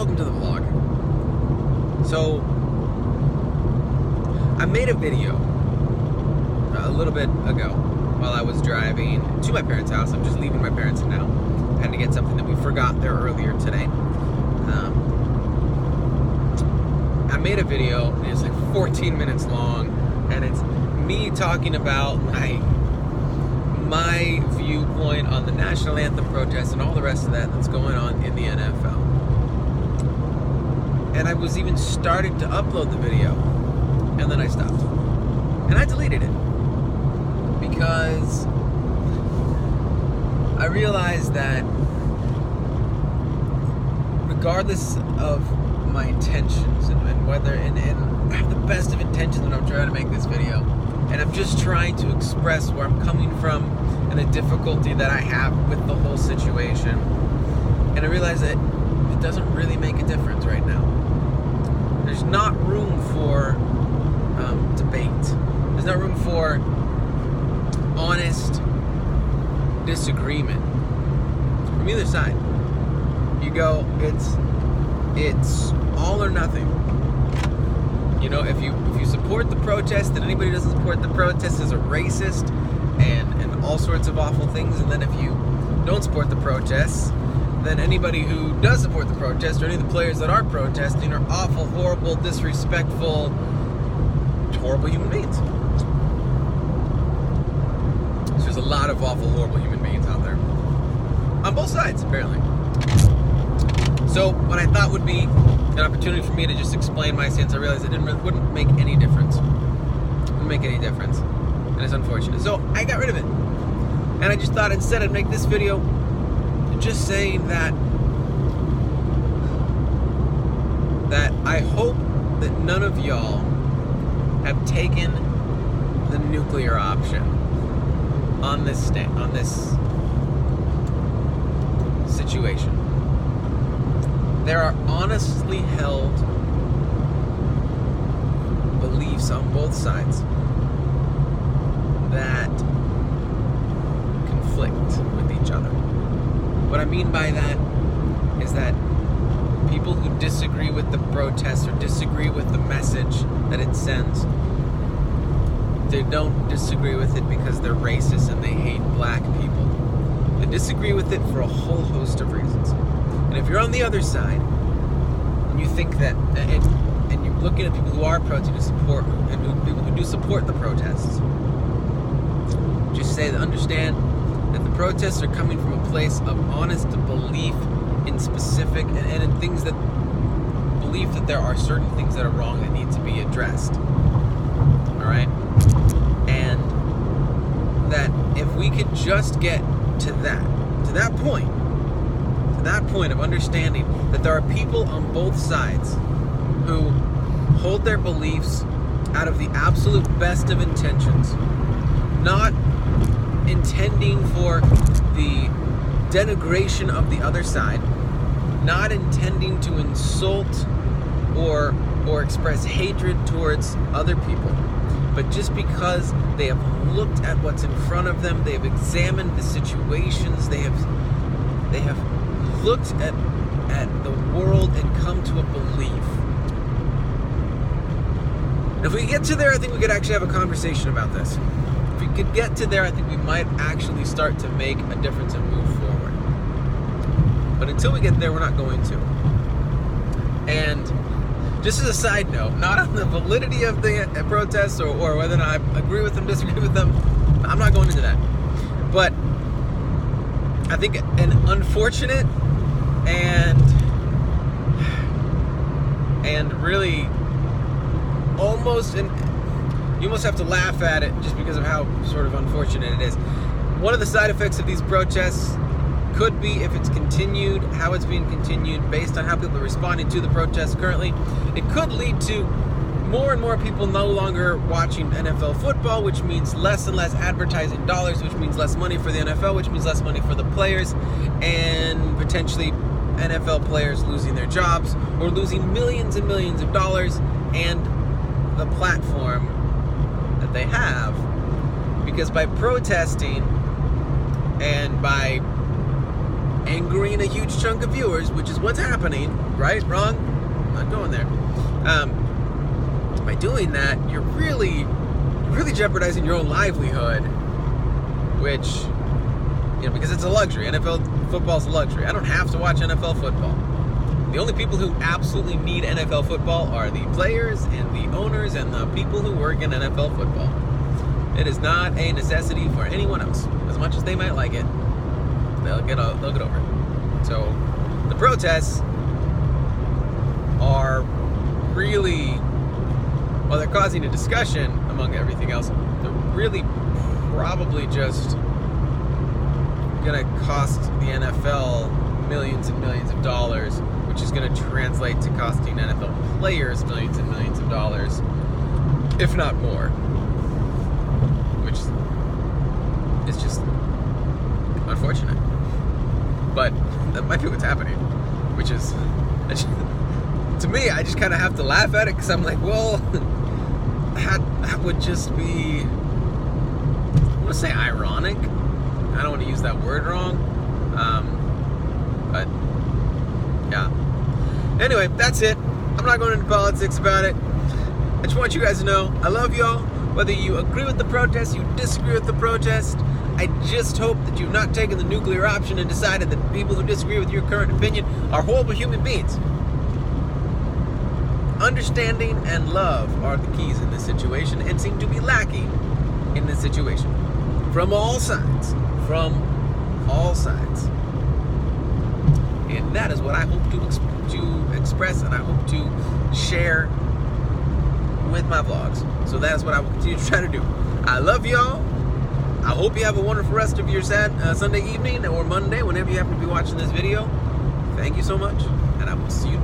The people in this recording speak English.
welcome to the vlog. So, I made a video a little bit ago while I was driving to my parents' house. I'm just leaving my parents now. I had to get something that we forgot there earlier today. I made a video, and it's like 14 minutes long, and it's me talking about my viewpoint on the national anthem protest and all the rest of that that's going on in the NFL. And I was even starting to upload the video, and then I stopped. And I deleted it because I realized that regardless of my intentions and whether and I have the best of intentions when I'm trying to make this video, and I'm just trying to express where I'm coming from and the difficulty that I have with the whole situation, and I realize that it doesn't really make a difference right now. There's not room for debate. There's not room for honest disagreement from either side. You go, it's all or nothing. You know, if you support the protest, and anybody who doesn't support the protest is a racist and all sorts of awful things. And then if you don't support the protests, then anybody who does support the protest, or any of the players that are protesting, are awful, horrible, disrespectful, horrible human beings. So there's a lot of awful, horrible human beings out there. On both sides, apparently. So what I thought would be an opportunity for me to just explain my stance, I realized it wouldn't make any difference. Wouldn't make any difference. And it's unfortunate. So I got rid of it. And I just thought instead I'd make this video just saying that I hope that none of y'all have taken the nuclear option on this situation. There are honestly held beliefs on both sides that conflict with each other. What I mean by that is that people who disagree with the protest or disagree with the message that it sends, they don't disagree with it because they're racist and they hate black people. They disagree with it for a whole host of reasons. And if you're on the other side, and you think that, and you're looking at people who are protesting support, and people who do support the protests, just say that understand that the protests are coming from a place of honest belief in specific, and in things that, belief that there are certain things that are wrong that need to be addressed. Alright? And that if we could just get to that point of understanding that there are people on both sides who hold their beliefs out of the absolute best of intentions, not intending for the denigration of the other side, not intending to insult or express hatred towards other people, but just because they have looked at what's in front of them, they have examined the situations, they have looked at the world and come to a belief. If we get to there, I think we could actually have a conversation about this. If we could get to there, I think we might actually start to make a difference and move forward. But until we get there, we're not going to. And just as a side note, not on the validity of the protests or whether or not I agree with them, disagree with them, I'm not going into that. But I think an unfortunate and really almost, and you almost have to laugh at it just because of how sort of unfortunate it is. One of the side effects of these protests could be, if it's continued, how it's being continued, based on how people are responding to the protests currently, it could lead to more and more people no longer watching NFL football, which means less and less advertising dollars, which means less money for the NFL, which means less money for the players, and potentially NFL players losing their jobs or losing millions and millions of dollars and the platform that they have. Because by protesting and by angering a huge chunk of viewers, which is what's happening, right? Wrong? I'm not going there. By doing that, you're really jeopardizing your own livelihood, which, because it's a luxury. NFL football's a luxury. I don't have to watch NFL football. The only people who absolutely need NFL football are the players and the owners and the people who work in NFL football. It is not a necessity for anyone else. As much as they might like it, they'll get over it. So the protests are really, while they're causing a discussion among everything else, they're really probably just gonna cost the NFL millions and millions of dollars, which is going to translate to costing NFL players millions and millions of dollars, if not more. Which is just unfortunate. But that might be what's happening. Which is, to me, I just kind of have to laugh at it because I'm like, well, that would just be, I want to say ironic. I don't want to use that word wrong. But yeah. Anyway, that's it. I'm not going into politics about it. I just want you guys to know I love y'all. Whether you agree with the protest, you disagree with the protest, I just hope that you've not taken the nuclear option and decided that people who disagree with your current opinion are horrible human beings. Understanding and love are the keys in this situation and seem to be lacking in this situation. From all sides. From all sides. And that is what I hope to express and I hope to share with my vlogs. So that's what I will continue to try to do. I love y'all. I hope you have a wonderful rest of your Sunday evening or Monday, whenever you happen to be watching this video. Thank you so much, and I will see you